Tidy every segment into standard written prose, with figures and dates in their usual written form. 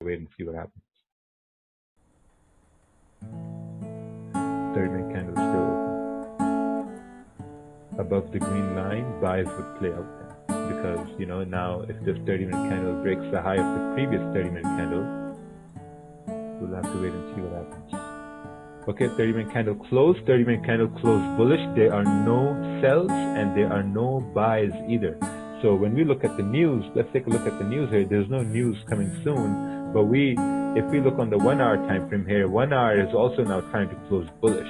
Wait and see what happens. 30-minute candle is still open. Above the green line, buys would play out then. Because, now if this 30-minute candle breaks the high of the previous 30-minute candle, we'll have to wait and see what happens. Okay, 30-minute candle closed. 30-minute candle closed bullish. There are no sells and there are no buys either. So when we look at the news, let's take a look at the news here. There's no news coming soon, but if we look on the 1 hour time frame here, 1 hour is also now trying to close bullish.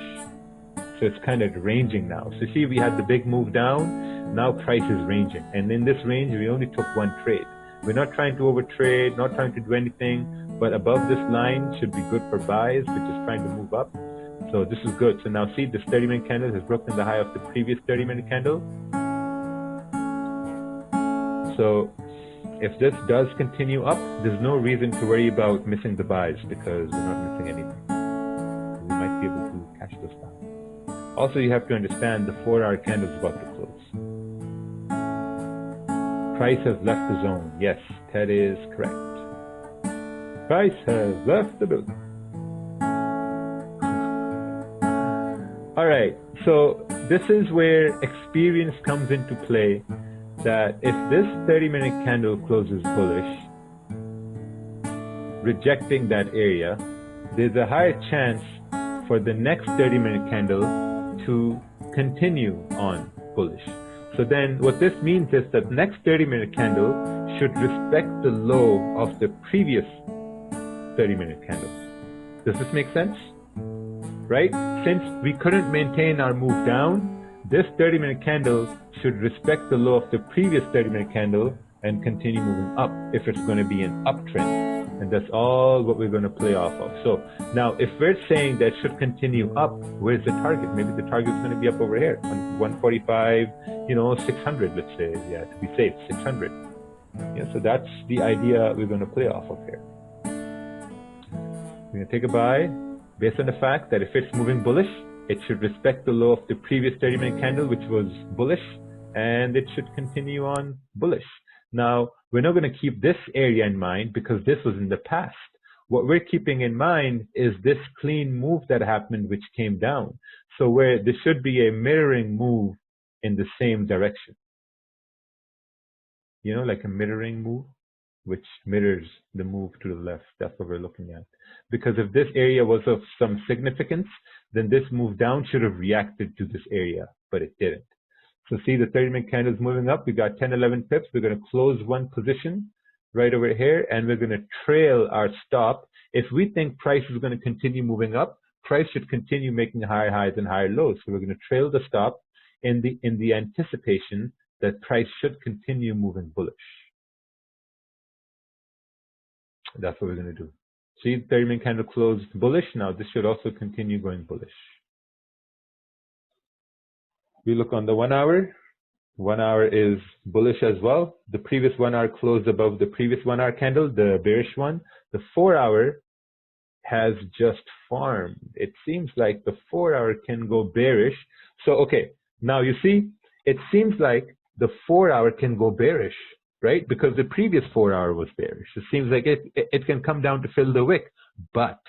So it's kind of ranging now. So see, we had the big move down. Now price is ranging. And in this range, we only took one trade. We're not trying to overtrade, not trying to do anything, but above this line should be good for buys, which is trying to move up. So this is good. So now see, this 30-minute candle has broken the high of the previous 30-minute candle. So if this does continue up, there's no reason to worry about missing the buys because we're not missing anything. We might be able to catch those down. Also, you have to understand the 4-hour candle is about to close. Price has left the zone. Yes, that is correct. Price has left the building. All right, so this is where experience comes into play, that if this 30-minute candle closes bullish, rejecting that area, there's a higher chance for the next 30-minute candle to continue on bullish. So then what this means is that next 30-minute candle should respect the low of the previous 30-minute candle. Does this make sense? Right? Since we couldn't maintain our move down, this 30-minute candle should respect the low of the previous 30-minute candle and continue moving up if it's going to be an uptrend. And that's all what we're going to play off of. So now if we're saying that should continue up, where's the target? Maybe the target is going to be up over here on 145, 600, let's say, yeah, to be safe, 600. Yeah, so that's the idea we're going to play off of here. We're going to take a buy based on the fact that if it's moving bullish, it should respect the low of the previous 30-minute candle, which was bullish, and it should continue on bullish. Now, we're not going to keep this area in mind because this was in the past. What we're keeping in mind is this clean move that happened, which came down. So where there should be a mirroring move in the same direction. Like a mirroring move, which mirrors the move to the left. That's what we're looking at. Because if this area was of some significance, then this move down should have reacted to this area, but it didn't. So see, the 30-minute candle is moving up. We got 10, 11 pips. We're going to close one position right over here, and we're going to trail our stop. If we think price is going to continue moving up, price should continue making higher highs and higher lows. So we're going to trail the stop in the anticipation that price should continue moving bullish. That's what we're going to do. See, the 30-minute candle closed bullish. Now this should also continue going bullish. We look on the 1 hour. 1 hour is bullish as well. The previous 1 hour closed above the previous 1 hour candle, the bearish one. The 4 hour has just formed. It seems like the 4 hour can go bearish. So, okay, now you see, it seems like the 4 hour can go bearish, right? Because the previous 4 hour was bearish. It seems like it can come down to fill the wick. But,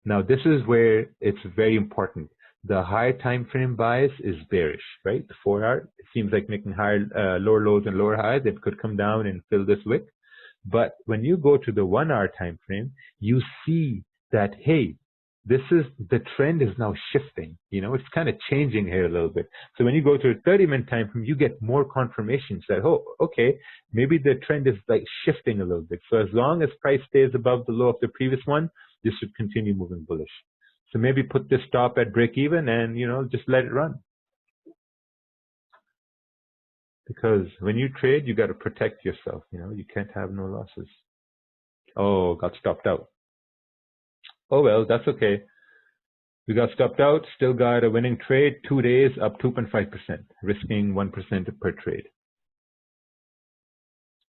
now this is where it's very important. The higher time frame bias is bearish, right? The 4 hour, it seems like making higher, lower lows and lower highs. It could come down and fill this wick. But when you go to the 1 hour time frame, you see that, hey, the trend is now shifting. It's kind of changing here a little bit. So when you go to a 30-minute time frame, you get more confirmations that, oh, okay, maybe the trend is like shifting a little bit. So as long as price stays above the low of the previous one, this should continue moving bullish. So maybe put this stop at break even and, just let it run. Because when you trade, you got to protect yourself. You can't have no losses. Oh, got stopped out. Oh, well, that's okay. We got stopped out, still got a winning trade, 2 days up 2.5%, risking 1% per trade.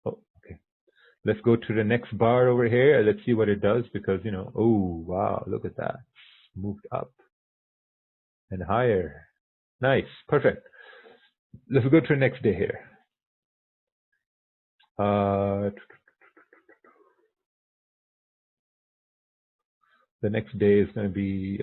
Oh, okay. Let's go to the next bar over here. Let's see what it does because, oh, wow, look at that. Moved up and higher. Nice, perfect. Let's go to the next day here. The next day is going to be, oh,